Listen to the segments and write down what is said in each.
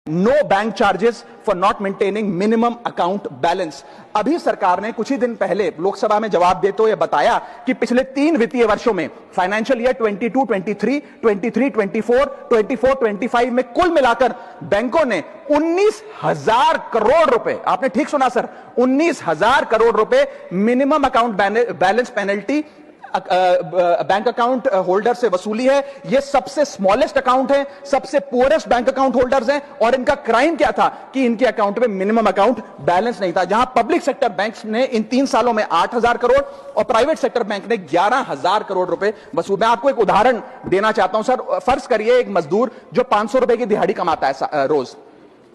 No bank charges for not maintaining minimum account balance. अभी सरकार ने कुछ ही दिन पहले लोकसभा में जवाब देते हुए बताया कि पिछले 3 वित्तीय वर्षों में फाइनेंशियल ईयर 22-23, 23-24, 24-25 में कुल मिलाकर बैंकों ने 19,000 करोड़ रुपए, आपने ठीक सुना सर, 19,000 करोड़ रुपए minimum account balance penalty bank account holder से वसूली है। ये सबसे स्मॉलेस्ट अकाउंट है, सबसे पुअरेस्ट बैंक अकाउंट होल्डर्स हैं, और इनका क्राइम क्या था कि इनके अकाउंट में मिनिमम अकाउंट बैलेंस नहीं था। जहां पब्लिक सेक्टर बैंक्स ने इन 3 सालों में 8,000 करोड़ और प्राइवेट सेक्टर बैंक ने 11,000 करोड़ रुपए वसूल। मैं आपको एक उदाहरण देना चाहता हूं सर। फर्ज करिए एक मजदूर जो 500 रुपए की दिहाड़ी कमाता है रोज,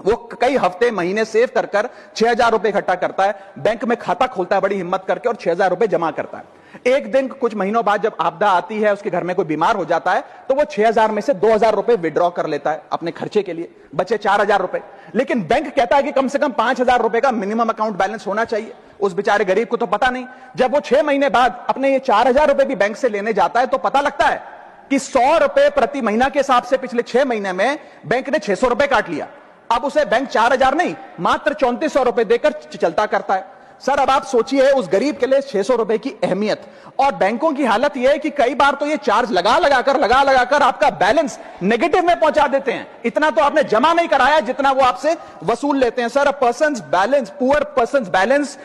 वो कई हफ्ते महीने सेव कर 6,000 रुपए इकट्ठा करता है, बैंक में खाता खोलता है बड़ी हिम्मत करके और 6,000 रुपए जमा करता है। एक दिन कुछ महीनों बाद जब आपदा आती है, उसके घर में कोई बीमार हो जाता है, तो वो 6,000 में से 2,000 रुपए विड्रॉ कर लेता है अपने खर्चे के लिए, बचे 4,000 रुपए। लेकिन बैंक कहता है कि कम से कम 5,000 रुपए का मिनिमम अकाउंट बैलेंस होना चाहिए। उस बेचारे गरीब को तो पता नहीं। जब वो 6 महीने बाद अपने ये 4,000 रुपए भी बैंक से लेने जाता है तो पता लगता है कि 100 रुपए प्रति महीना के हिसाब से पिछले 6 महीने में बैंक ने 600 रुपए काट लिया। अब उसे बैंक 4,000 नहीं, मात्र 3,400 रुपए देकर चलता करता है। सर अब आप सोचिए उस गरीब के लिए 600 रुपए की अहमियत। और बैंकों की हालत यह है कि कई बार तो ये चार्ज लगा लगाकर आपका बैलेंस नेगेटिव में पहुंचा देते हैं। इतना तो आपने जमा नहीं कराया जितना वो आपसे वसूल लेते हैं। Sir, poor persons balance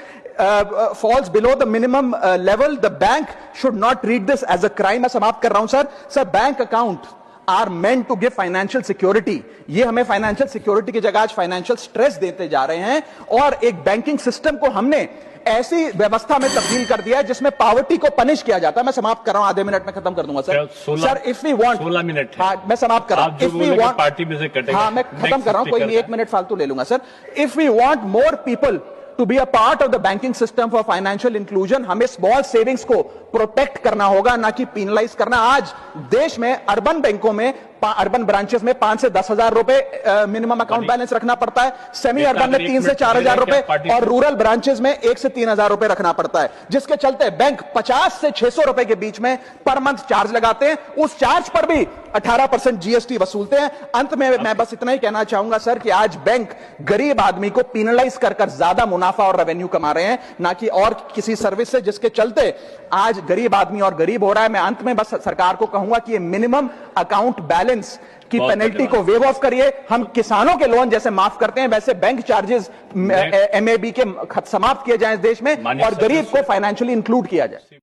falls below the minimum level, the bank should not treat this as a crime। मैं समाप्त कर रहा हूं sir. Bank account are meant to give financial security. ये हमें फाइनेंशियल सिक्योरिटी की जगह आज फाइनेंशियल स्ट्रेस देते जा रहे हैं, और एक बैंकिंग सिस्टम को हमने ऐसी व्यवस्था में तब्दील कर दिया है जिसमें पॉवर्टी को पनिश किया जाता है। मैं समाप्त कर रहा हूं, आधे मिनट में खत्म कर दूंगा sir. Sir if we want 16 minute, हाँ मैं समाप्त कर रहा हूं। इफ वी वांट पार्टी में से कटेगा, हाँ मैं खत्म कर रहा हूं, कोई नहीं, 1 मिनट फालतू ले लूंगा sir. If we want more people to be a part of the banking system for financial inclusion, हमें स्मॉल सेविंग्स को प्रोटेक्ट करना होगा, ना कि पेनलाइज करना। आज देश में अर्बन बैंकों में, अर्बन ब्रांचेस में 5 से 10,000 रुपए मिनिमम अकाउंट बैलेंस रखना पड़ता है, सेमी अर्बन में 3 से 4,000 रुपए, और रूरल ब्रांचेस में 1 से 3,000 रुपए रखना पड़ता है, जिसके चलते बैंक 50 से 600 रुपए के बीच में पर मंथ चार्ज लगाते हैं। उस चार्ज पर भी 18% जीएसटी वसूलते हैं। अंत में मैं बस इतना ही कहना चाहूंगा सर कि आज बैंक गरीब आदमी को पेनलाइज कर ज्यादा मुनाफा और रेवेन्यू कमा रहे हैं, ना कि और किसी सर्विस से, जिसके चलते आज गरीब आदमी और गरीब हो रहा है। मैं अंत में बस सरकार को कहूंगा कि ये मिनिमम अकाउंट बैलेंस की पेनल्टी को वेव ऑफ करिए। हम किसानों के लोन जैसे माफ करते हैं, वैसे बैंक चार्जेस एमएबी के समाप्त किए जाएं इस देश में, और गरीब को फाइनेंशियली इंक्लूड किया जाए।